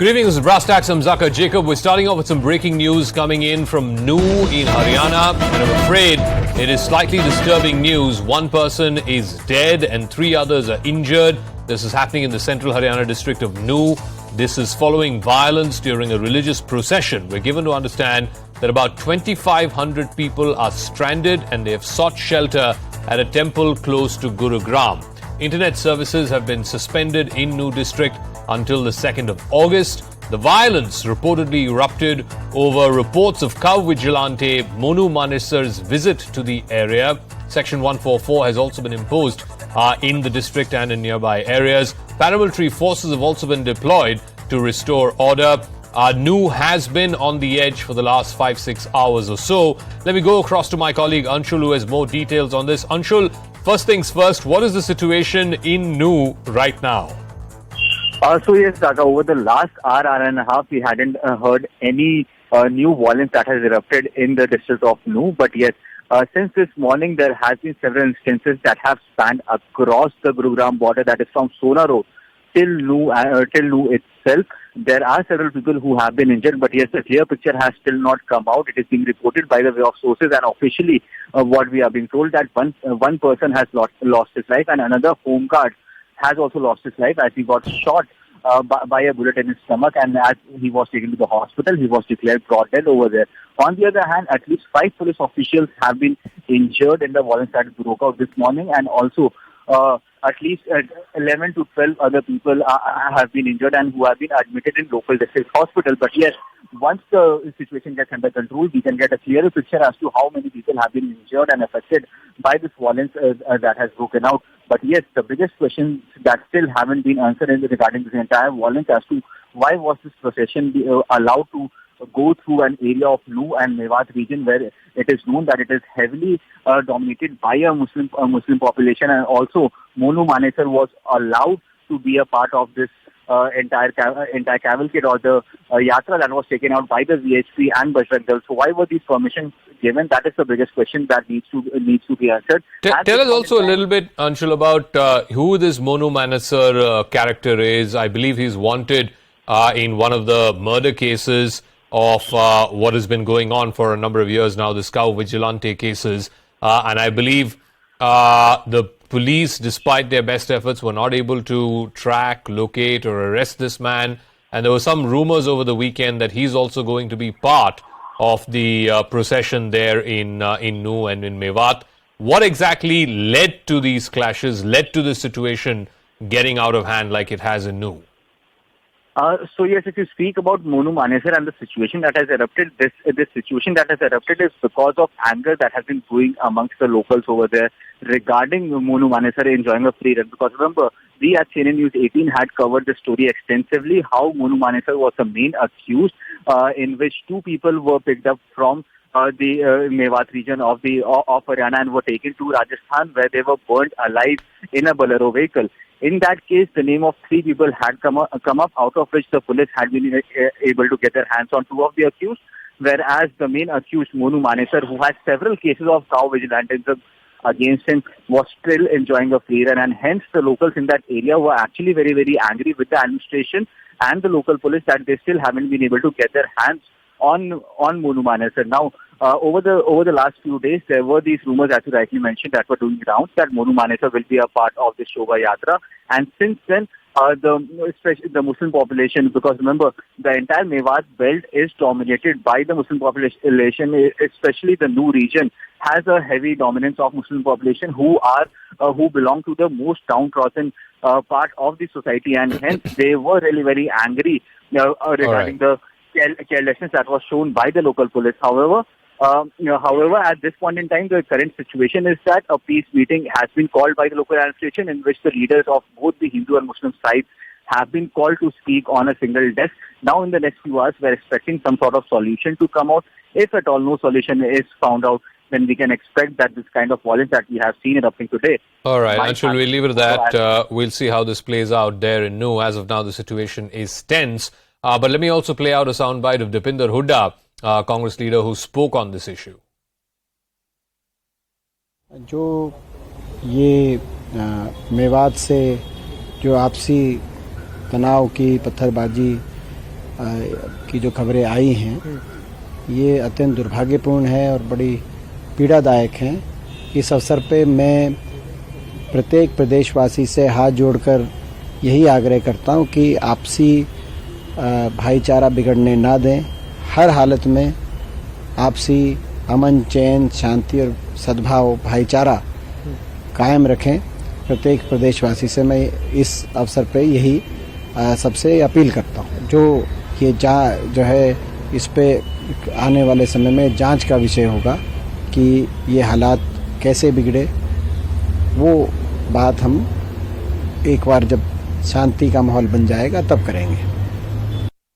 Good evening, this is Brass Tacks. I'm Zaka Jacob. We're starting off with some breaking news coming in from I.N.D.I.A in Haryana. And I'm afraid it is slightly disturbing news. One person is dead and 3 others are injured. This is happening in the central Haryana district of I.N.D.I.A. This is following violence during a religious procession. We're given to understand that about 2,500 people are stranded and they have sought shelter at a temple close to Gurugram. Internet services have been suspended in I.N.D.I.A district until the 2nd of August. The violence reportedly erupted over reports of cow vigilante Monu Manesar's visit to the area. Section 144 has also been imposed in the district and in nearby areas. Paramilitary forces have also been deployed to restore order. I.N.D.I.A has been on the edge for the last 5-6 hours or so. Let me go across to my colleague Anshul, who has more details on this. Anshul, first things first, what is the situation in I.N.D.I.A right now? So yes, Zaka, over the last hour and a half, we hadn't heard any new violence that has erupted in the district of I.N.D.I.A. But yes, since this morning, there has been several instances that have spanned across the Gurugram border, that is from Sona Road till I.N.D.I.A itself. There are several people who have been injured, but yes, the clear picture has still not come out. It is being reported by the way of sources, and officially what we are being told that one person has lost his life and another home guard has also lost his life as he got shot by a bullet in his stomach, and as he was taken to the hospital, he was declared broad dead over there. On the other hand, at least 5 police officials have been injured in the violence that broke out this morning, and also at least 11 to 12 other people have been injured and who have been admitted in local district hospital. But yes, once the situation gets under control, we can get a clearer picture as to how many people have been injured and affected by this violence that has broken out. But yes, the biggest questions that still haven't been answered regarding this entire violence as to why was this procession allowed to go through an area of I.N.D.I.A and Mewat region where it is known that it is heavily dominated by a Muslim population, and also Monu Manesar was allowed to be a part of this entire cavalcade or the yatra that was taken out by the VHP and Bajrang Dal. So why were these permissions given? That is the biggest question that needs to be answered. Tell us also a little bit, Anshul, about who this Monu Manesar character is. I believe he's wanted in one of the murder cases of what has been going on for a number of years now, this cow vigilante cases. And I believe the police, despite their best efforts, were not able to track, locate or arrest this man. And there were some rumors over the weekend that he's also going to be part of the procession there in I.N.D.I.A and in Mewat. What exactly led to these clashes, led to this situation getting out of hand like it has in I.N.D.I.A? So yes, if you speak about Monu Manesar and the situation that has erupted, this situation that has erupted is because of anger that has been brewing amongst the locals over there regarding Monu Manesar enjoying a free run. Because remember, we at CNN News18 had covered the story extensively, how Monu Manesar was the main accused, in which 2 people were picked up from the Mewat region of Haryana and were taken to Rajasthan, where they were burnt alive in a Bolero vehicle. In that case, the name of 3 people had come up, out of which the police had been able to get their hands on 2 of the accused, whereas the main accused, Monu Manesar, who had several cases of cow vigilantism against him, was still enjoying a free run, and hence the locals in that area were actually very, very angry with the administration and the local police that they still haven't been able to get their hands on Monu Manesar. Now, over the last few days, there were these rumors, as you rightly mentioned, that were doing rounds that Monu Manesar will be a part of the Shobha Yatra. And since then, especially the Muslim population, because remember, the entire Mewat belt is dominated by the Muslim population, especially the I.N.D.I.A region has a heavy dominance of Muslim population who belong to the most downtrodden part of the society, and hence they were really very angry regarding the carelessness that was shown by the local police. However, at this point in time, the current situation is that a peace meeting has been called by the local administration in which the leaders of both the Hindu and Muslim sides have been called to speak on a single desk. Now, in the next few hours, we're expecting some sort of solution to come out. If at all no solution is found out, then we can expect that this kind of violence that we have seen erupting today. All right, Anshul, we'll leave it at that. We'll see how this plays out there in I.N.D.I.A. As of now, the situation is tense. But let me also play out a soundbite of Dipinder Hooda, Congress leader, who spoke on this issue. जो ये मेवात से जो आपसी तनाव की पत्थरबाजी की जो खबरें आई हैं ये अत्यंत दुर्भाग्यपूर्ण है और बड़ी पीड़ादायक हैं। इस अवसर पे मैं प्रत्येक प्रदेशवासी से हाथ जोड़कर यही आग्रह करता हूं कि आपसी भाईचारा बिगड़ने ना दें। हर हालत में आपसी अमन, चैन, शांति और सद्भाव, भाईचारा कायम रखें। प्रत्येक प्रदेशवासी से मैं इस अवसर पे यही सबसे अपील करता हूं। जो ये जो है इस पे आने वाले समय में जांच का विषय होगा कि ये हालात कैसे बिगड़े। वो बात हम एक बार जब शांति का माहौल बन जाएगा तब करेंगे।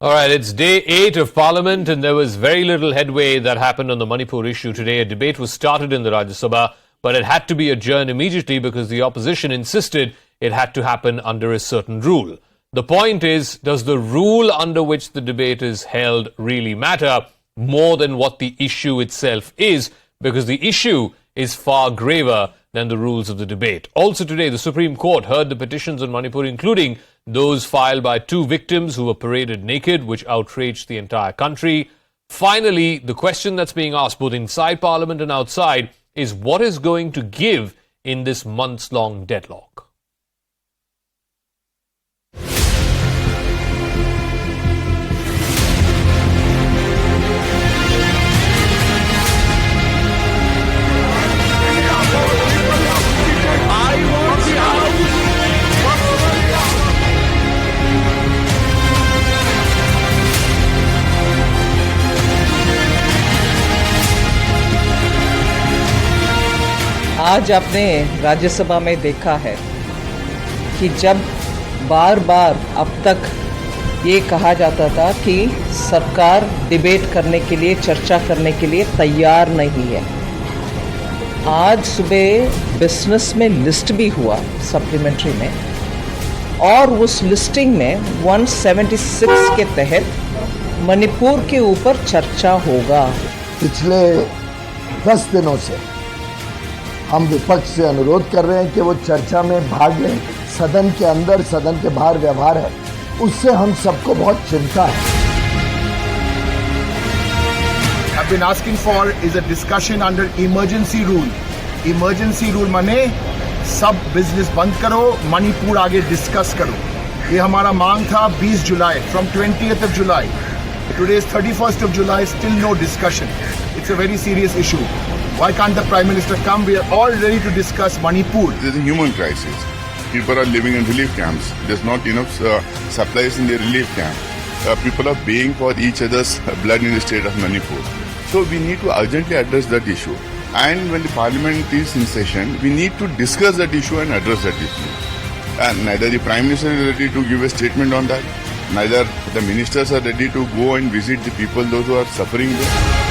All right, it's day 8 of Parliament and there was very little headway that happened on the Manipur issue today. A debate was started in the Rajya Sabha, but it had to be adjourned immediately because the opposition insisted it had to happen under a certain rule. The point is, does the rule under which the debate is held really matter more than what the issue itself is? Because the issue is far graver than the rules of the debate. Also today, the Supreme Court heard the petitions on Manipur, including those filed by 2 victims who were paraded naked, which outraged the entire country. Finally, the question that's being asked both inside Parliament and outside is what is going to give in this months-long deadlock? आज आपने राज्यसभा में देखा है कि जब बार बार अब तक ये कहा जाता था कि सरकार डिबेट करने के लिए, चर्चा करने के लिए तैयार नहीं है, आज सुबह बिजनेस में लिस्ट भी हुआ सप्लीमेंट्री में और उस लिस्टिंग में 176 के तहत मणिपुर के ऊपर चर्चा होगा। पिछले 10 दिनों से हम विपक्ष से अनुरोध कर रहे हैं कि वो चर्चा में भाग लें। सदन के अंदर, सदन के बाहर व्यवहार है, उससे हम सबको बहुत चिंता है। I've been asking for is a discussion under emergency rule. Emergency rule माने सब बिजनेस बंद करो, मणिपुर आगे डिस्कस करो। ये हमारा मांग था 20 जुलाई, from 20th of July. Today is 31st of July, still no discussion. It's a very serious issue. Why can't the Prime Minister come? We are all ready to discuss Manipur. This is a human crisis. People are living in relief camps. There's not enough supplies in the relief camp. People are paying for each other's blood in the state of Manipur. So we need to urgently address that issue. And when the Parliament is in session, we need to discuss that issue and address that issue. And neither the Prime Minister is ready to give a statement on that. Neither the ministers are ready to go and visit the people, those who are suffering there.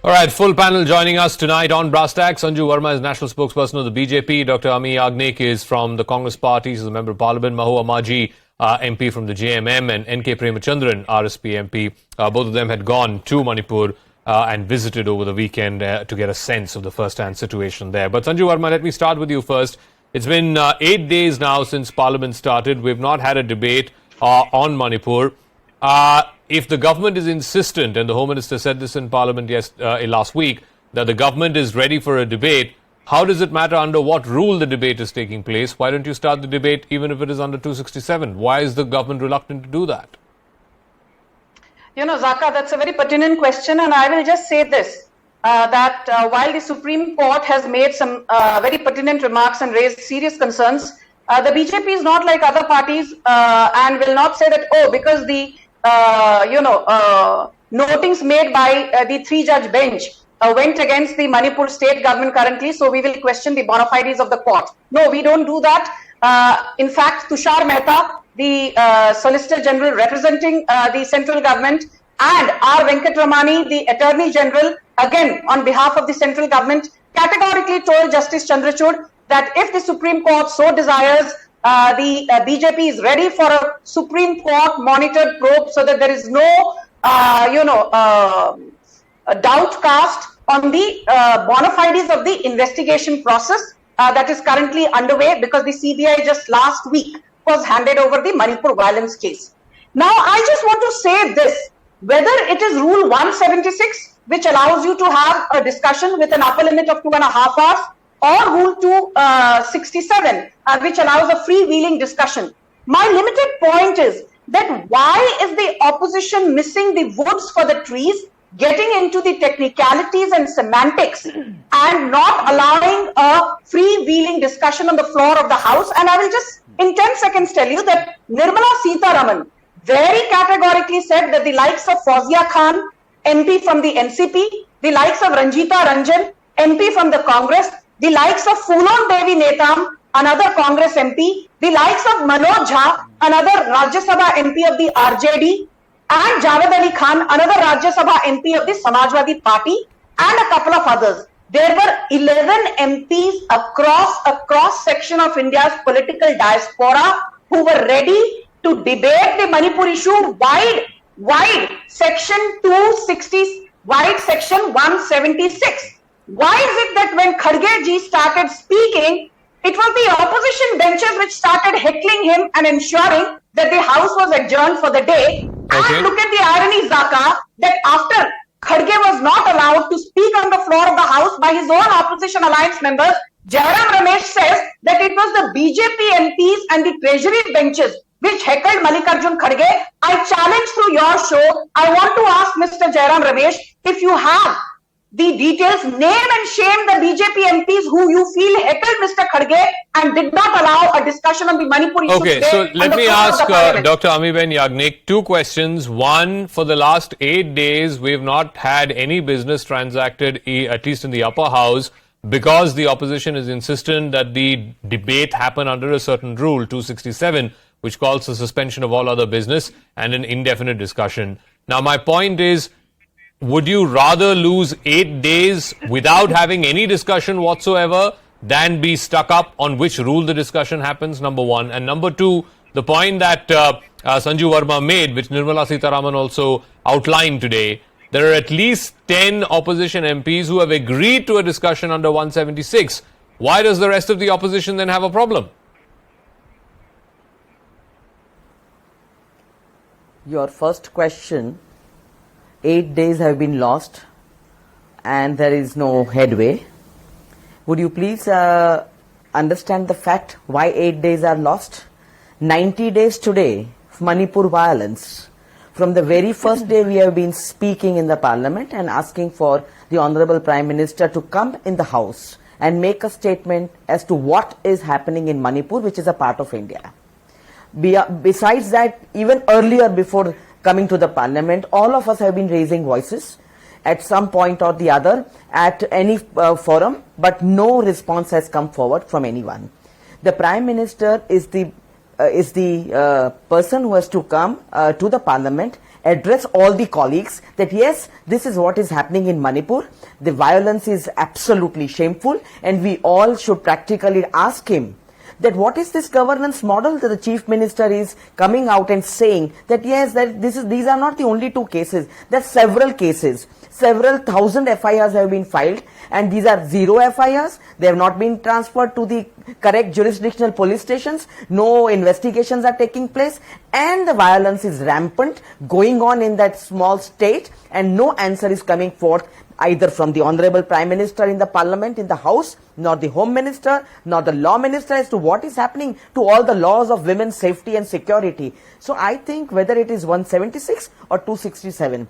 All right, full panel joining us tonight on Brass Tacks. Sanju Verma is national spokesperson of the BJP. Dr. I.N.D.I.A is from the Congress Party. She's a member of Parliament. Mahua Maji, MP from the JMM, and N.K. Premachandran, RSP MP. Both of them had gone to Manipur and visited over the weekend to get a sense of the first-hand situation there. But Sanju Verma, let me start with you first. It's been 8 days now since Parliament started. We've not had a debate on Manipur. If the government is insistent, and the Home Minister said this in Parliament last week, that the government is ready for a debate, how does it matter under what rule the debate is taking place? Why don't you start the debate even if it is under 267? Why is the government reluctant to do that? You know, Zaka, that's a very pertinent question, and I will just say this, that while the Supreme Court has made some very pertinent remarks and raised serious concerns, the BJP is not like other parties and will not say that, oh, because the notings made by the 3-judge bench went against the Manipur state government currently, so we will question the bona fides of the court. No, we don't do that. In fact, Tushar Mehta, the Solicitor General representing the central government, and R. Venkatramani, the Attorney General, again on behalf of the central government, categorically told Justice Chandrachud that if the Supreme Court so desires, the BJP is ready for a Supreme Court monitored probe so that there is no, doubt cast on the bona fides of the investigation process that is currently underway, because the CBI just last week was handed over the Manipur violence case. Now, I just want to say this, whether it is Rule 176, which allows you to have a discussion with an upper limit of 2.5 hours, or Rule 267, which allows a freewheeling discussion. My limited point is that why is the opposition missing the woods for the trees, getting into the technicalities and semantics, and not allowing a freewheeling discussion on the floor of the House? And I will just in 10 seconds tell you that Nirmala Sitharaman very categorically said that the likes of Fawzia Khan, MP from the NCP, the likes of Ranjita Ranjan, MP from the Congress, the likes of Phulon Devi Netam, another Congress MP, the likes of Manoj Jha, another Rajya Sabha MP of the RJD, and Javed Ali Khan, another Rajya Sabha MP of the Samajwadi Party, and a couple of others. There were 11 MPs across a cross-section of India's political diaspora who were ready to debate the Manipur issue wide section 260, wide section 176. Why is it that when Kharge ji started speaking, it was the opposition benches which started heckling him and ensuring that the House was adjourned for the day? Okay. And look at the irony, Zaka, that after Kharge was not allowed to speak on the floor of the House by his own opposition alliance members, Jairam Ramesh says that it was the BJP MPs and the treasury benches which heckled Mallikarjun Kharge. I challenge through your show, I want to ask Mr. Jairam Ramesh, if you have the details, name and shame the BJP MPs who you feel heckled Mr. Kharge and did not allow a discussion on the Manipur issue. Okay, so let me ask Dr. Amiben Yagnik two questions. One, for the last 8 days, we have not had any business transacted, at least in the upper house, because the opposition is insistent that the debate happen under a certain rule, 267, which calls for suspension of all other business and an indefinite discussion. Now, my point is, would you rather lose 8 days without having any discussion whatsoever than be stuck up on which rule the discussion happens, number one? And number two, the point that Sanju Verma made, which Nirmala Sitharaman also outlined today, there are at least 10 opposition MPs who have agreed to a discussion under 176. Why does the rest of the opposition then have a problem? Your first question, 8 days have been lost and there is no headway. Would you please understand the fact why 8 days are lost? 90 days today, Manipur violence. From the very first day we have been speaking in the parliament and asking for the Honorable Prime Minister to come in the House and make a statement as to what is happening in Manipur, which is a part of India. Besides that, even earlier before coming to the parliament, all of us have been raising voices at some point or the other at any forum, but no response has come forward from anyone. The Prime Minister is the person who has to come to the parliament, address all the colleagues that yes, this is what is happening in Manipur. The violence is absolutely shameful and we all should practically ask him that what is this governance model that the Chief Minister is coming out and saying that yes, that these are not the only two cases. There are several cases. Several thousand FIRs have been filed and these are zero FIRs. They have not been transferred to the correct jurisdictional police stations. No investigations are taking place and the violence is rampant going on in that small state and no answer is coming forth either from the Honorable Prime Minister in the Parliament, in the House, nor the Home Minister, nor the Law Minister as to what is happening to all the laws of women's safety and security. So I think whether it is 176 or 267,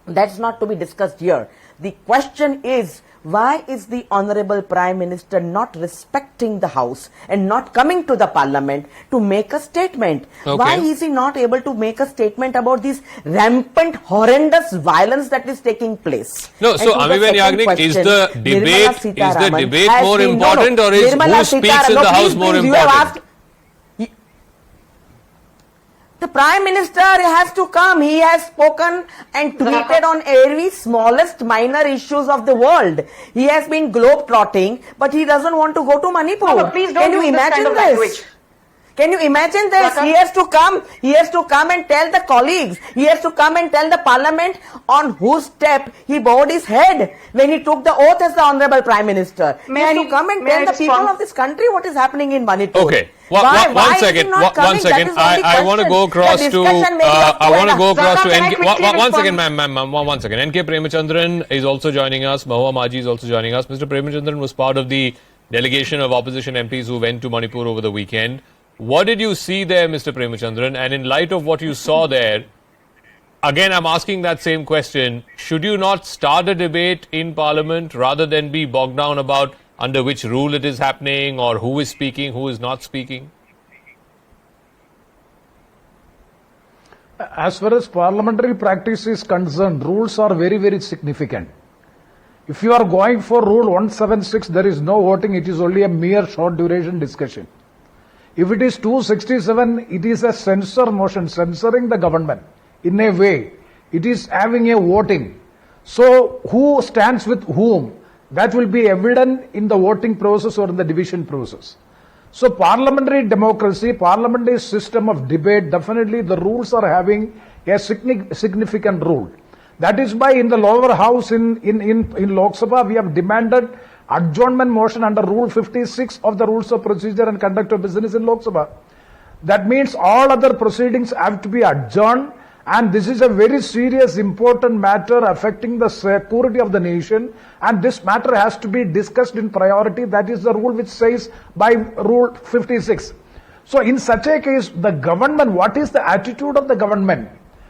that's not to be discussed here. The question is, why is the Honorable Prime Minister not respecting the House and not coming to the Parliament to make a statement? Okay. Why is he not able to make a statement about this rampant, horrendous violence that is taking place? No, so Amiben Yagnik, is the debate more important or is who speaks in the House more important? The Prime Minister has to come. He has spoken and tweeted on every smallest minor issues of the world. He has been globe-trotting, but he doesn't want to go to Manipur. No, please don't Can you imagine this? Can you imagine this? He has to come and tell the colleagues, he has to come and tell the parliament on whose step he bowed his head when he took the oath as the Honorable Prime Minister. He has to come and tell the people of this country what is happening in Manipur. Okay. One second. I want to go across to one second, ma'am. One second. N.K. Premachandran is also joining us. Mahua Maji is also joining us. Mr. Premachandran was part of the delegation of opposition MPs who went to Manipur over the weekend. What did you see there, Mr. Premachandran? And in light of what you saw there, again, I'm asking that same question. Should you not start a debate in Parliament rather than be bogged down about under which rule it is happening or who is speaking, who is not speaking? As far as parliamentary practice is concerned, rules are very, very significant. If you are going for Rule 176, there is no voting. It is only a mere short duration discussion. If it is 267, it is a censor motion, censoring the government. In a way, it is having a voting. So, who stands with whom? That will be evident in the voting process or in the division process. So, parliamentary democracy, parliamentary system of debate, definitely the rules are having a significant role. That is why in the lower house in Lok Sabha, we have demanded adjournment motion under Rule 56 of the Rules of Procedure and Conduct of Business in Lok Sabha. That means all other proceedings have to be adjourned, and this is a very serious, important matter affecting the security of the nation, and this matter has to be discussed in priority. That is the rule which says by Rule 56. So in such a case, the government, what is the attitude of the government?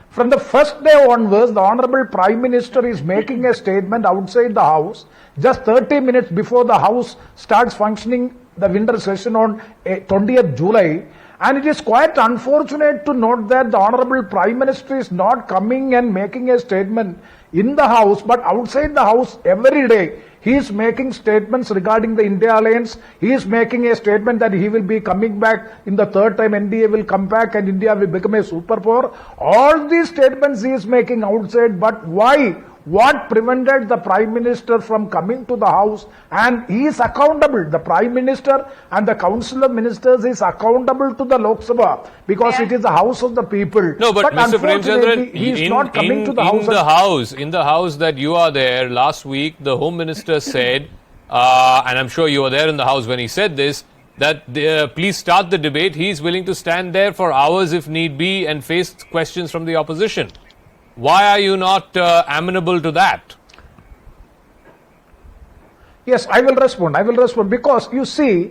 From the first day onwards, the Honorable Prime Minister is making a statement outside the House, just 30 minutes before the House starts functioning the winter session on 20th July. And it is quite unfortunate to note that the Honorable Prime Minister is not coming and making a statement in the House, but outside the House every day. He is making statements regarding the India alliance. He is making a statement that he will be coming back in the third time NDA will come back and India will become a superpower. All these statements he is making outside, but why? What prevented the Prime Minister from coming to the House? And he is accountable. The Prime Minister and the Council of Ministers is accountable to the Lok Sabha because it is the House of the people. No, but Mr. Premachandran, he is not coming to the House. In the House that you are there, last week the Home Minister said, and I'm sure you were there in the House when he said this, that please start the debate. He is willing to stand there for hours if need be and face questions from the opposition. Why are you not amenable to that? Yes, I will respond because you see,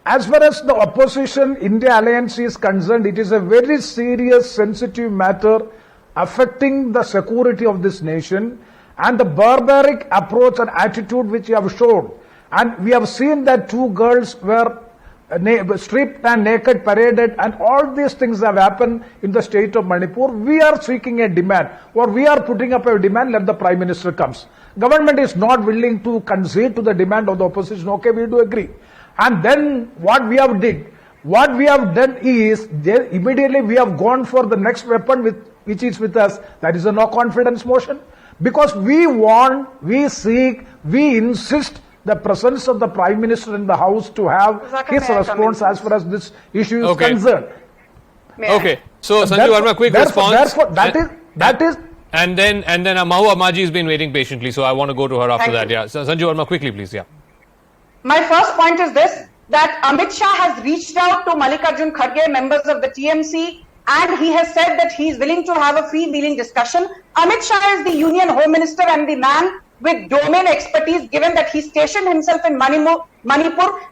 as far as the opposition India alliance is concerned, it is a very serious, sensitive matter affecting the security of this nation and the barbaric approach and attitude which you have shown. And we have seen that two girls were stripped and naked, paraded, and all these things have happened in the state of Manipur. We are seeking a demand, or we are putting up a demand, let the Prime Minister comes. Government is not willing to concede to the demand of the opposition. Okay, we do agree. And then what we have done is, immediately we have gone for the next weapon which is with us, that is a no confidence motion. Because we insist the presence of the Prime Minister in the House to have his response as far as this issue is concerned. Okay, so Sanju Verma, quick response. That is. And then Mahua Maji has been waiting patiently, so I want to go to her after that. Yeah, so Sanju Verma, quickly, please. Yeah. My first point is this: that Amit Shah has reached out to Mallikarjun Kharge, members of the TMC, and he has said that he is willing to have a freewheeling discussion. Amit Shah is the Union Home Minister and the man with domain expertise, given that he stationed himself in Manipur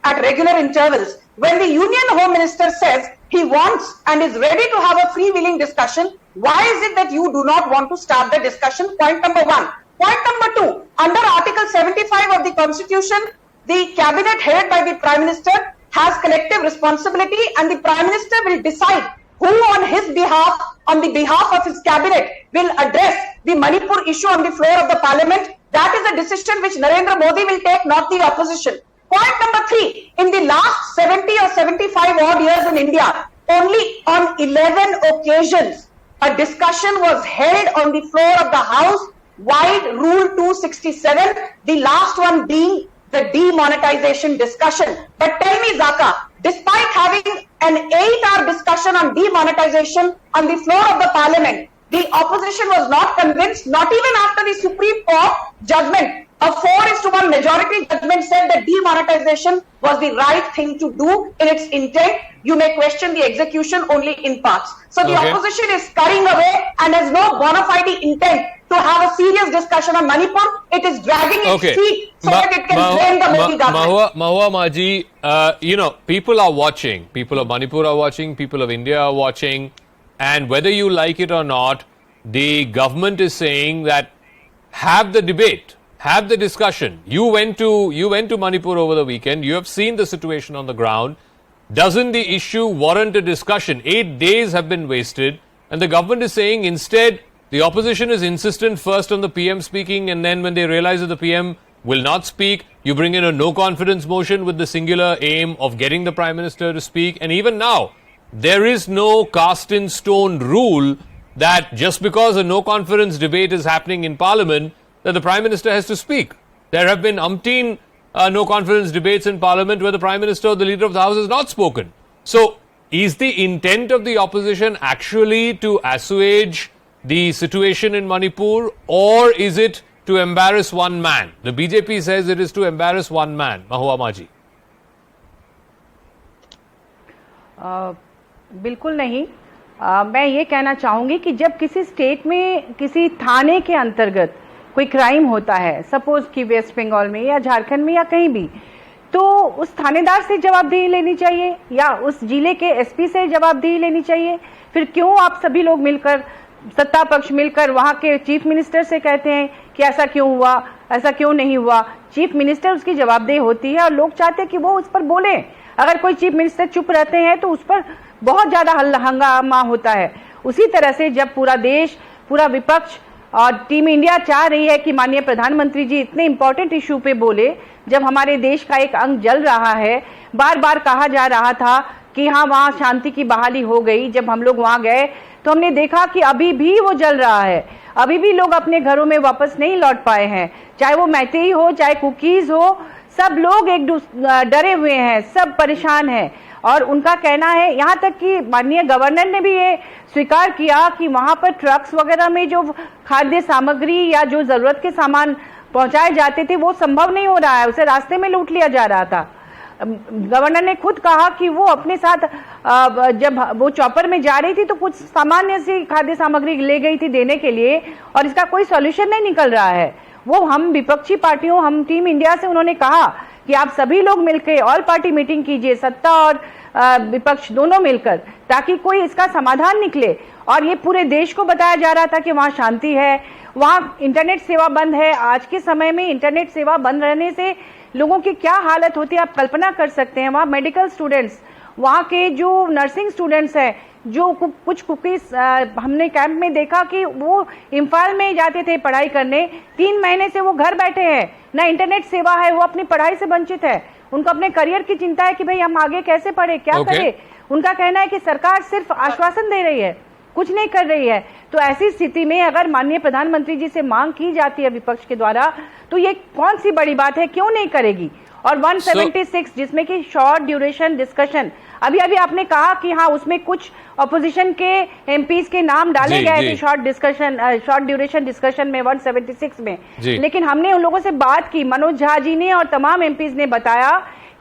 at regular intervals. When the Union Home Minister says he wants and is ready to have a freewheeling discussion, why is it that you do not want to start the discussion? Point number one. Point number two, under Article 75 of the Constitution, the cabinet headed by the Prime Minister has collective responsibility, and the Prime Minister will decide who on his behalf, on the behalf of his cabinet, will address the Manipur issue on the floor of the Parliament. That is a decision which Narendra Modi will take, not the opposition. Point number three, in the last 70 or 75 odd years in India, only on 11 occasions, a discussion was held on the floor of the House, vide Rule 267, the last one being the demonetization discussion. But tell me, Zaka, despite having an 8-hour discussion on demonetization on the floor of the parliament. The opposition was not convinced, not even after the Supreme Court judgment. A 4:1 majority judgment said that demonetization was the right thing to do in its intent. You may question the execution only in parts. So the opposition is scurrying away and has no bona fide intent to have a serious discussion on Manipur. It is dragging its feet so that it can blame the Modi government. Mahua Maji, people are watching. People of Manipur are watching. People of India are watching. And whether you like it or not, the government is saying that have the debate, have the discussion. You went to Manipur over the weekend. You have seen the situation on the ground. Doesn't the issue warrant a discussion? 8 days have been wasted, and the government is saying instead the opposition is insistent first on the PM speaking, and then when they realize that the PM will not speak, you bring in a no confidence motion with the singular aim of getting the Prime Minister to speak. And even now, there is no cast in stone rule that just because a no confidence debate is happening in Parliament, that the Prime Minister has to speak. There have been umpteen no confidence debates in Parliament where the Prime Minister or the Leader of the House has not spoken. So, is the intent of the opposition actually to assuage the situation in Manipur, or is it to embarrass one man? The BJP says it is to embarrass one man. Mahua Maji. बिल्कुल नहीं। मैं ये कहना चाहूंगी कि जब किसी state में किसी थाने के अंतर्गत कोई क्राइम होता है, सपोज कि वेस्ट बंगाल में या झारखंड में या कहीं भी, तो उस थानेदार से जवाबदेही लेनी चाहिए या उस जिले के एसपी से जवाबदेही लेनी चाहिए। फिर क्यों आप सभी लोग मिलकर, सत्ता पक्ष मिलकर वहां के चीफ मिनिस्टर से कहते हैं कि ऐसा क्यों हुआ, ऐसा क्यों नहीं हुआ? चीफ मिनिस्टर उसकी जवाबदेही होती है और लोग चाहते हैं कि वो उस पर बोले। अगर कोई चीफ मिनिस्टर चुप रहते हैं तो उस पर बहुत ज्यादा हंगामा होता है। उसी तरह से जब पूरा देश, पूरा विपक्ष और टीम इंडिया चाह रही है कि माननीय प्रधानमंत्री जी इतने इंपॉर्टेंट इशू पे बोले, जब हमारे देश का एक अंग जल रहा है, बार बार कहा जा रहा था कि हाँ वहाँ शांति की बहाली हो गई। जब हम लोग वहाँ गए तो हमने देखा कि अभी भी वो जल रहा है, अभी भी लोग अपने घरों में वापस नहीं लौट पाए हैं, चाहे वो मैतेई हो, चाहे कुकीज हो, सब लोग एक डरे हुए हैं, सब परेशान हैं। और उनका कहना है, यहाँ तक कि माननीय गवर्नर ने भी ये स्वीकार किया कि वहां पर ट्रक्स वगैरह में जो खाद्य सामग्री या जो जरूरत के सामान पहुंचाए जाते थे वो संभव नहीं हो रहा है, उसे रास्ते में लूट लिया जा रहा था। गवर्नर ने खुद कहा कि वो अपने साथ जब वो चॉपर में जा रही थी तो कुछ सामान्य सी खाद्य सामग्री ले गई थी देने के लिए, और इसका कोई सॉल्यूशन नहीं निकल रहा है। वो हम विपक्षी पार्टियों, हम टीम इंडिया से उन्होंने कहा कि आप सभी लोग मिलकर ऑल पार्टी मीटिंग कीजिए, सत्ता और विपक्ष दोनों मिलकर, ताकि कोई इसका समाधान निकले। और ये पूरे देश को बताया जा रहा था कि वहाँ शांति है, वहाँ इंटरनेट सेवा बंद है। आज के समय में इंटरनेट सेवा बंद रहने से लोगों की क्या हालत होती है आप कल्पना कर सकते हैं। वहाँ मेडिकल स्टूडेंट्स, वहाँ के जो नर्सिंग स्टूडेंट्स हैं, जो कुछ कुकीज हमने कैंप में देखा कि वो इम्फाल में जाते थे पढ़ाई करने, 3 महीने से वो घर बैठे हैं, ना इंटरनेट सेवा है, वो अपनी पढ़ाई से वंचित है। उनको अपने करियर की चिंता है कि भाई हम आगे कैसे पढ़े, क्या करें। उनका कहना है कि सरकार सिर्फ आश्वासन दे रही है, कुछ नहीं कर रही है। तो ऐसी स्थिति में अगर माननीय प्रधानमंत्री जी से मांग की जाती है विपक्ष के द्वारा, तो ये कौन सी बड़ी बात है, क्यों नहीं करेगी। और 176 जिसमें कि शॉर्ट ड्यूरेशन डिस्कशन, अभी आपने कहा कि हाँ उसमें कुछ ऑपोजिशन के एमपीज के नाम डाले गए थे शॉर्ट ड्यूरेशन डिस्कशन में 176 में, लेकिन हमने उन लोगों से बात की, मनोज झा जी ने और तमाम एमपीज ने बताया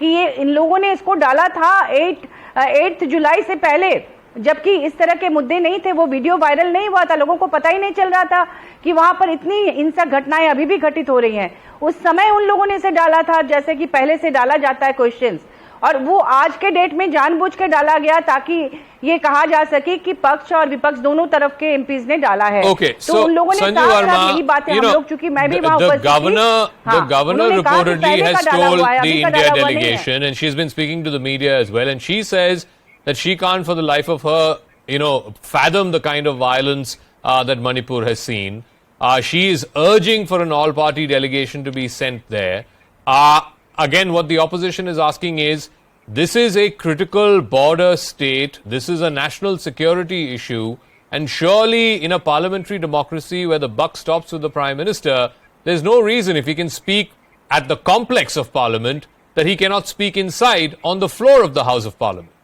कि ये इन लोगों ने इसको डाला था 8 जुलाई से पहले, जबकि इस तरह के मुद्दे नहीं थे, वो वीडियो वायरल नहीं हुआ था, लोगों को पता ही नहीं चल रहा था कि वहां पर इतनी हिंसक घटनाएं अभी भी घटित हो रही हैं। उस समय उन लोगों ने इसे डाला था जैसे कि पहले से डाला जाता है क्वेश्चंस, और वो आज के डेट में जानबूझ के डाला गया ताकि ये कहा जा सके कि पक्ष और विपक्ष दोनों तरफ के एमपीज ने डाला है। तो उन लोगों ने कहा यही बातें हम लोग, चूंकि मैं भी वहां उपस्थित थी, the governor reportedly has told the India delegation, and she's been speaking to the media as well, and she says that she can't for the life of her, fathom the kind of violence that Manipur has seen. She is urging for an all-party delegation to be sent there. Again, what the opposition is asking is, this is a critical border state, this is a national security issue, and surely in a parliamentary democracy where the buck stops with the Prime Minister, there's no reason if he can speak at the complex of Parliament that he cannot speak inside on the floor of the House of Parliament.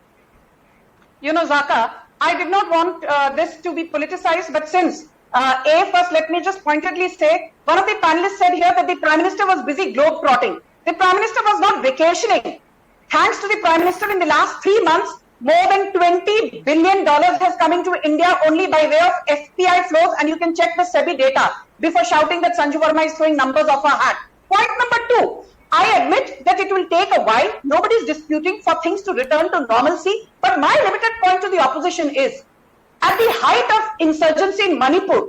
Zaka, I did not want this to be politicized, but since first let me just pointedly say, one of the panelists said here that the Prime Minister was busy globe-trotting. The Prime Minister was not vacationing. Thanks to the Prime Minister, in the last 3 months, more than $20 billion has come into India only by way of FPI flows, and you can check the SEBI data before shouting that Sanju Verma is throwing numbers off her hat. Point number 2, I admit that it will take a while. Nobody is disputing for things to return to normalcy. But my limited point to the opposition is, at the height of insurgency in Manipur,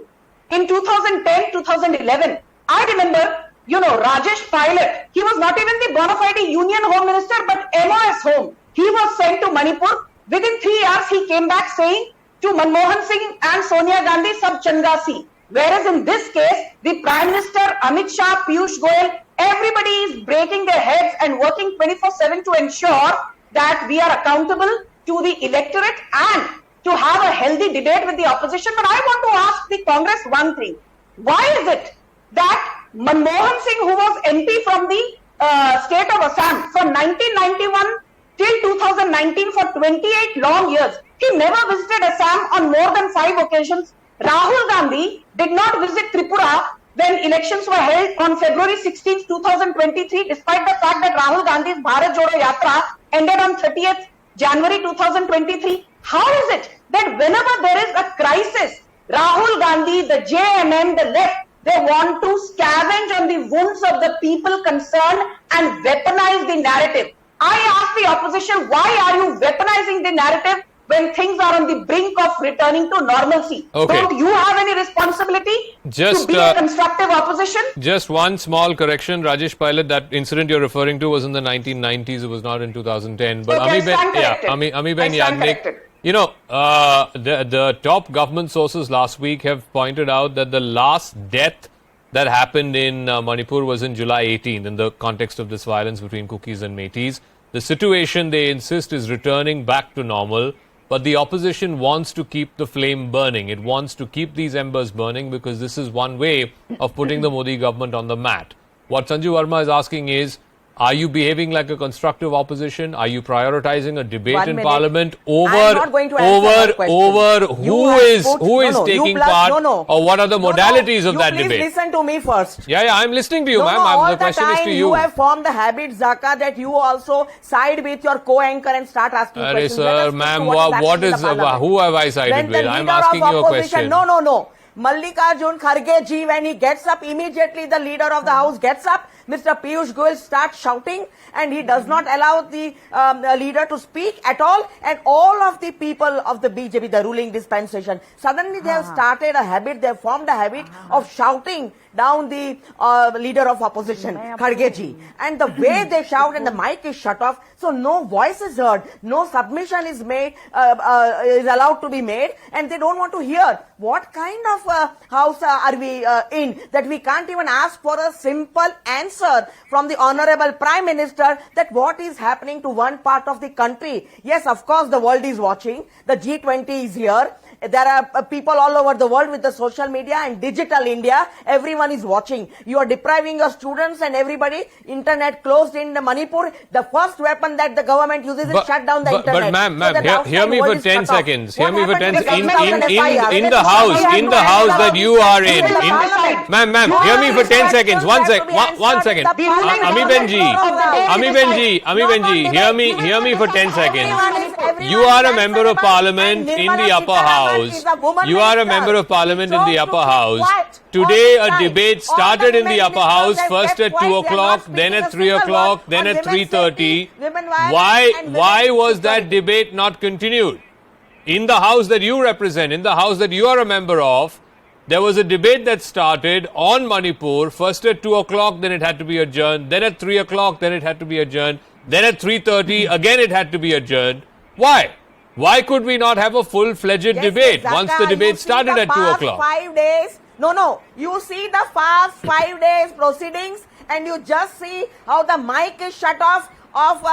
in 2010, 2011, I remember, Rajesh Pilot, he was not even the bona fide Union Home Minister, but MOS Home. He was sent to Manipur. Within 3 hours, he came back saying to Manmohan Singh and Sonia Gandhi, Sab Changasi. Whereas in this case, the Prime Minister, Amit Shah, Piyush Goyal, everybody is breaking their heads and working 24/7 to ensure that we are accountable to the electorate and to have a healthy debate with the opposition. But I want to ask the Congress one thing. Why is it that Manmohan Singh, who was MP from the state of Assam from 1991 till 2019 for 28 long years, he never visited Assam on more than 5 occasions? Rahul Gandhi did not visit Tripura when elections were held on February 16, 2023, despite the fact that Rahul Gandhi's Bharat Jodo Yatra ended on 30th January 2023. How is it that whenever there is a crisis, Rahul Gandhi, the JMM, the left, they want to scavenge on the wounds of the people concerned and weaponize the narrative? I ask the opposition, why are you weaponizing the narrative when things are on the brink of returning to normalcy? Okay. Don't you have any responsibility to be a constructive opposition? Just one small correction, Rajesh Pilot, that incident you're referring to was in the 1990s, it was not in 2010. But Okay, Amiben Yagnik, the top government sources last week have pointed out that the last death that happened in Manipur was in July 18th in the context of this violence between Kukis and Meiteis. The situation, they insist, is returning back to normal, but the opposition wants to keep the flame burning. It wants to keep these embers burning because this is one way of putting the Modi government on the mat. What Sanju Verma is asking is, are you behaving like a constructive opposition? Are you prioritizing a debate in Parliament over who is taking part, or what are the modalities of that debate? Please listen to me first. Yeah, I'm listening to you, ma'am. The question is to you. You have formed the habit, Zaka, that you also side with your co-anchor and start asking questions. Sir, ma'am, who have I sided with? I'm asking you a question. No. Mallikarjun Kharge ji, when he gets up, immediately the leader of the house gets up. Mr. Piyush Goyal starts shouting and he does not allow the leader to speak at all. And all of the people of the BJP, the ruling dispensation, suddenly they have started a habit, they have formed a habit of shouting down the leader of opposition, Kharge ji. And the way they shout and the mic is shut off, so no voice is heard, no submission is made, is allowed to be made, and they don't want to hear. What kind of house are we in that we can't even ask for a simple answer from the Honorable Prime Minister that what is happening to one part of the country? Yes, of course, the world is watching. The G20 is here. There are people all over the world with the social media and digital India. Everyone is watching. You are depriving your students and everybody. Internet closed in Manipur. The first weapon that the government uses is shut down the internet. But ma'am, hear me for 10 seconds. Hear me for 10 seconds. In the house that you are in. Ma'am, hear me for 10 seconds. One second. Ami Benji, hear me for 10 seconds. You are a member of parliament in the upper house. You are a member of parliament in the upper house. Today a debate started in the upper house, first at 2 o'clock, then at 3 o'clock, then at 3:30. Why was that debate not continued? In the house that you represent, in the house that you are a member of, there was a debate that started on Manipur, first at 2 o'clock, then it had to be adjourned, then at 3 o'clock, then it had to be adjourned, then at 3:30, again it had to be adjourned. Why? Why could we not have a full-fledged debate once the debate started at 2 o'clock? 5 days. No. You see the past 5 days proceedings and you just see how the mic is shut off of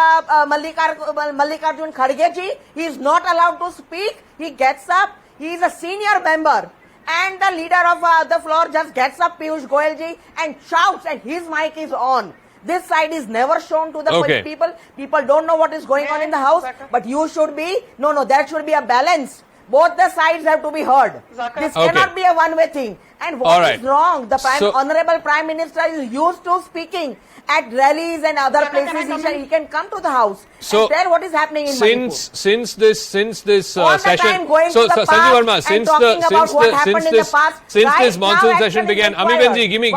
Mallikarjun Kharge ji. He is not allowed to speak. He gets up. He is a senior member. And the leader of the floor just gets up, Piyush Goyal ji, and shouts and his mic is on. This side is never shown to the Okay. people. People don't know what is going on in the house. But you should be, no, there should be a balance. Both the sides have to be heard. This cannot be a one-way thing. And what is wrong? The Honorable Prime Minister is used to speaking at rallies and other places. He can come to the house and tell what is happening in Manipur. Since this session, Sanjeev Verma, since this monsoon session began, Amibenji, give me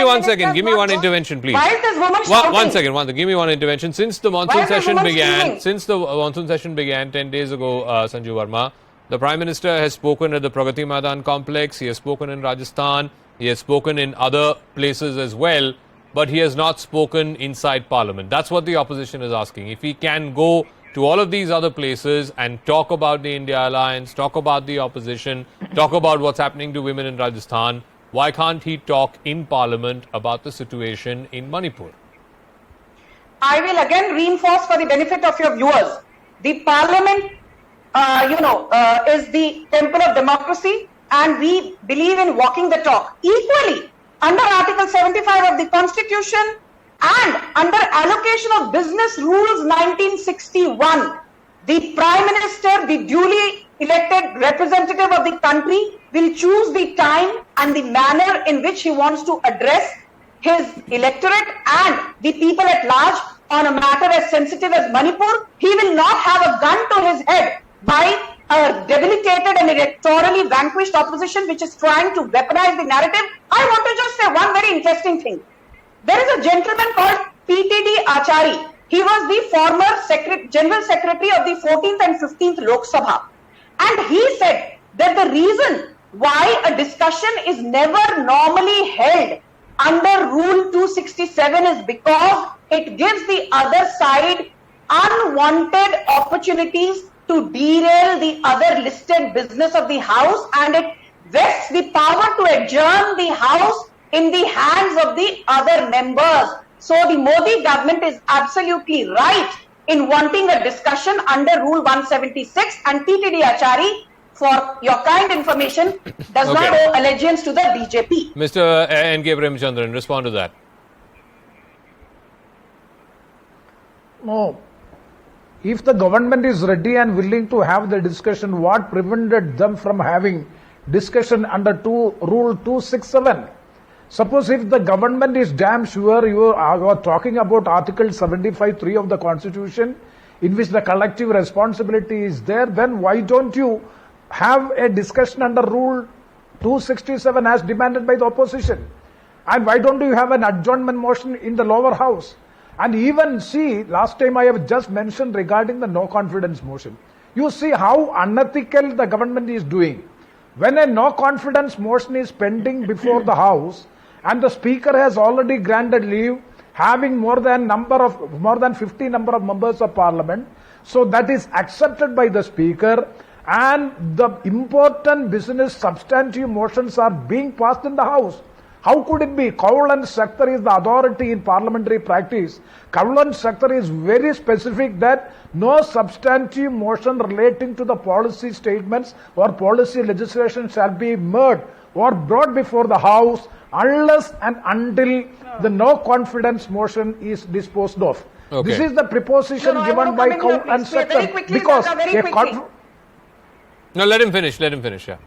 one second. Give me one intervention, please. Why is this woman One second. Give me one intervention. Since the monsoon session began 10 days ago, Sanjeev Verma, the Prime Minister has spoken at the Pragati Maidan complex. He has spoken in Rajasthan. He has spoken in other places as well. But he has not spoken inside Parliament. That's what the opposition is asking. If he can go to all of these other places and talk about the India alliance, talk about the opposition, talk about what's happening to women in Rajasthan, why can't he talk in Parliament about the situation in Manipur? I will again reinforce for the benefit of your viewers. The Parliament is the temple of democracy, and we believe in walking the talk. Equally, under Article 75 of the Constitution and under allocation of Business Rules 1961, the Prime Minister, the duly elected representative of the country, will choose the time and the manner in which he wants to address his electorate and the people at large on a matter as sensitive as Manipur. He will not have a gun to his head by a debilitated and electorally vanquished opposition which is trying to weaponize the narrative. I want to just say one very interesting thing. There is a gentleman called PTD Achari. He was the former General Secretary of the 14th and 15th Lok Sabha. And he said that the reason why a discussion is never normally held under Rule 267 is because it gives the other side unwanted opportunities to derail the other listed business of the House, and it vests the power to adjourn the House in the hands of the other members. So the Modi government is absolutely right in wanting a discussion under Rule 176, and TTD Achari, for your kind information, does not owe allegiance to the BJP. Mr. N.K. Premchandran, respond to that. No. If the government is ready and willing to have the discussion, what prevented them from having discussion under Rule 267? Suppose if the government is damn sure you are talking about Article 75(3) of the Constitution, in which the collective responsibility is there, then why don't you have a discussion under Rule 267 as demanded by the opposition? And why don't you have an adjournment motion in the lower house? And even see, last time I have just mentioned regarding the no confidence motion. You see how unethical the government is doing. When a no confidence motion is pending before the House and the Speaker has already granted leave, having more than 50 number of members of Parliament, so that is accepted by the Speaker, and the important business substantive motions are being passed in the House. How could it be? Kaul and Sakhtar is the authority in parliamentary practice. Kaul and Sakhtar is very specific that no substantive motion relating to the policy statements or policy legislation shall be made or brought before the House unless and until the no confidence motion is disposed of. Okay. This is the preposition given by Kaul and Sakhtar. Because no, let him finish, yeah.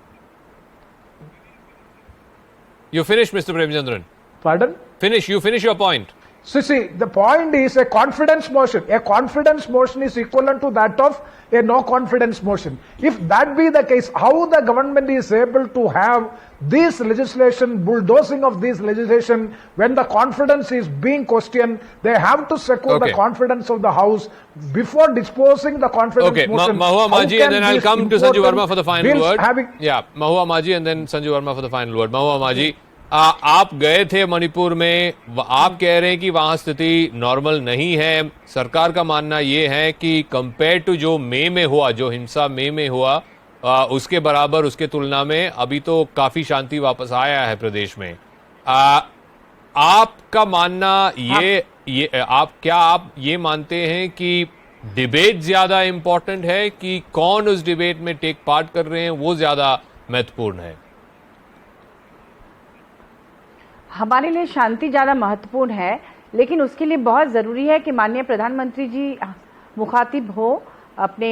You finish, Mr. Premchandran. Pardon? You finish your point. See, the point is a confidence motion. A confidence motion is equivalent to that of a no confidence motion. If that be the case, how the government is able to have this legislation, bulldozing of this legislation, when the confidence is being questioned, they have to secure the confidence of the House before disposing the confidence motion. Mahua Maji, and then I'll come to Sanjeev Verma for the final word. Mahua Maji and then Sanjeev Verma for the final word. Mahua Maji, आप गए थे मणिपुर में, आप कह रहे हैं कि वहां स्थिति नॉर्मल नहीं है. सरकार का मानना ये है कि कंपेयर टू जो मई में हुआ, जो हिंसा मई में हुआ, उसके बराबर, उसके तुलना में अभी तो काफी शांति वापस आया है प्रदेश में. आपका मानना आप ये मानते हैं कि डिबेट ज्यादा इंपॉर्टेंट है कि कौन उस डिबेट में टेक पार्ट कर रहे हैं वो ज्यादा महत्वपूर्ण है? हमारे लिए शांति ज़्यादा महत्वपूर्ण है, लेकिन उसके लिए बहुत ज़रूरी है कि माननीय प्रधानमंत्री जी मुखातिब हो अपने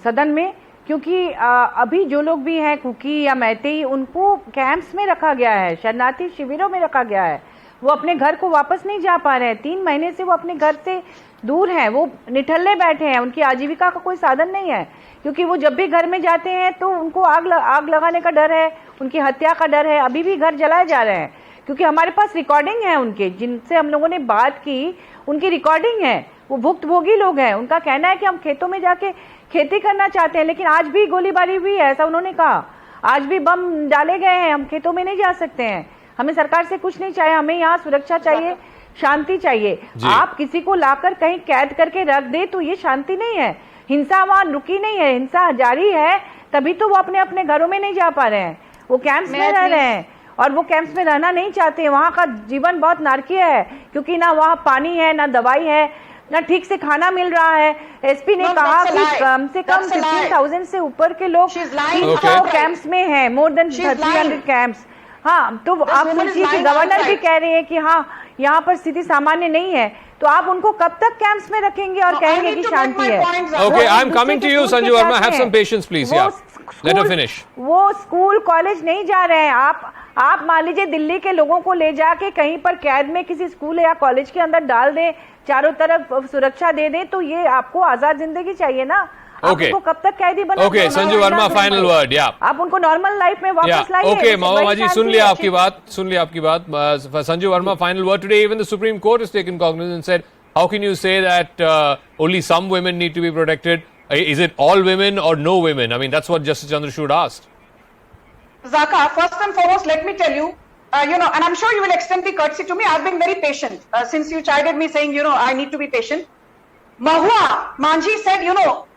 सदन में, क्योंकि अभी जो लोग भी हैं कुकी या मैतेई, उनको कैंप्स में रखा गया है, शरणार्थी शिविरों में रखा गया है। वो अपने घर को वापस नहीं जा पा रहे हैं। 3 महीने से वो अपने घर से दूर हैं, वो निठल्ले बैठे हैं, उनकी आजीविका का कोई साधन नहीं है, क्योंकि वो जब भी घर में जाते हैं तो उनको आग लगाने का डर है, उनकी हत्या का डर है। अभी भी घर जलाए जा रहे हैं, क्योंकि हमारे पास रिकॉर्डिंग है उनके, जिनसे हम लोगों ने बात की, उनकी रिकॉर्डिंग है। वो भुक्तभोगी लोग हैं। उनका कहना है कि हम खेतों में जाके खेती करना चाहते हैं, लेकिन आज भी गोलीबारी हुई है, ऐसा उन्होंने कहा। आज भी बम डाले गए हैं, हम खेतों में नहीं जा सकते हैं। हमें सरकार से कुछ नहीं चाहिए, हमें यहाँ सुरक्षा चाहिए, शांति चाहिए। आप किसी को लाकर कहीं कैद करके रख दे तो ये शांति नहीं है। हिंसा वहां रुकी नहीं है, हिंसा जारी है, तभी तो वो अपने अपने घरों में नहीं जा पा रहे हैं। वो कैंप्स में रह रहे हैं और वो कैंप्स में रहना नहीं चाहते। वहां का जीवन बहुत नारकीय है, क्योंकि ना वहां पानी है, ना दवाई है, ना ठीक से खाना मिल रहा है। एसपी ने कहा कि कम से कम 15,000 से ऊपर के लोग कैंप्स में हैं, मोर देन 300 कैंप्स। हाँ, तो आप सोचिए कि गवर्नर भी कह रहे हैं कि हाँ यहाँ पर स्थिति सामान्य नहीं है, तो आप उनको कब तक कैंप्स में रखेंगे और कहेंगे कि शांति है? Okay, I'm coming to you, Sanju Verma. Have some patience, please. Yeah, let her finish. वो स्कूल कॉलेज नहीं जा रहे हैं। आप मान लीजिए दिल्ली के लोगों को ले जाके कहीं पर कैद में किसी स्कूल या कॉलेज के अंदर डाल दें, चारों तरफ सुरक्षा दे दें, तो ये आपको आजाद जिंदगी चाहिए ना। Okay. आपको कब तक कैदी बना? Okay, Sanju Verma, final word. Yeah. आप उनको नॉर्मल लाइफ में वापस लाइए। Okay, Mahoma ji, सुन लिया आपकी बात। Sanju Verma, final word today. Even the Supreme Court has taken cognizance and said, how can you say that only some women need to be protected? Is it all women or no women? I mean, that's what Justice Chandrachud asked. Zaka, first and foremost, let me tell you, and I'm sure you will extend the courtesy to me. I've been very patient since you chided me saying, I need to be patient. Mahua Manji said,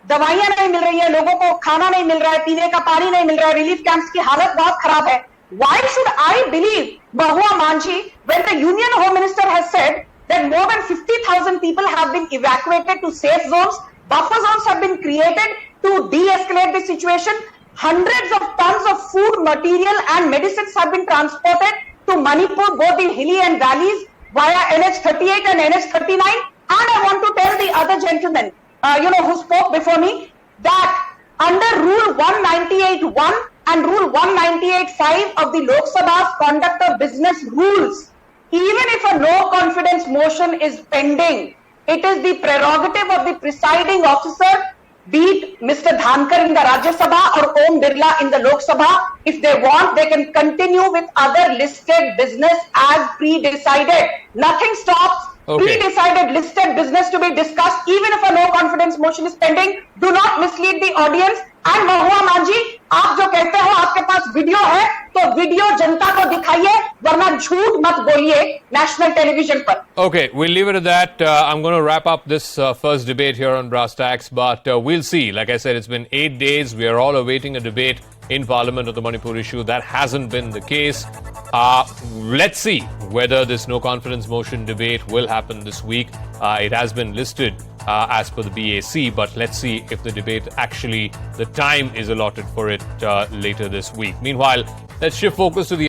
दवाइयां नहीं मिल रही है, लोगों को खाना नहीं मिल रहा है, पीने का पानी नहीं मिल रहा है, रिलीफ कैंप्स की हालत बहुत खराब है. Why should I believe Mahua Manji when the Union Home Minister has said that more than 50,000 people have been evacuated to safe zones, buffer zones have been created to de-escalate the situation, hundreds of tons of food, material and medicines have been transported to Manipur, both in hilly and valleys via NH38 and NH39. And I want to tell the other gentlemen, who spoke before me, that under Rule 198.1 and Rule 198.5 of the Lok Sabha's Conduct of Business Rules, even if a no confidence motion is pending, it is the prerogative of the presiding officer, be it Mr. Dhankar in the Rajya Sabha or Om Birla in the Lok Sabha. If they want, they can continue with other listed business as pre-decided. Nothing stops pre-decided listed business to be discussed, even if a no confidence motion is pending. Do not mislead the audience. And Mahua Manji, आप जो कहते हो आपके पास video है, तो video जनता को दिखाइए, वरना झूठ मत बोलिए नेशनल टेलीविजन पर. Okay, we'll leave it at that. I'm going to wrap up this first debate here on Brass Tacks, but we'll see. Like I said, it's been 8 days. We are all awaiting a debate in Parliament on the Manipur issue. That hasn't been the case. Let's see whether this no confidence motion debate will happen this week. It has been listed as per the BAC, but let's see if the debate actually, the time is allotted for it later this week. Meanwhile, let's shift focus to the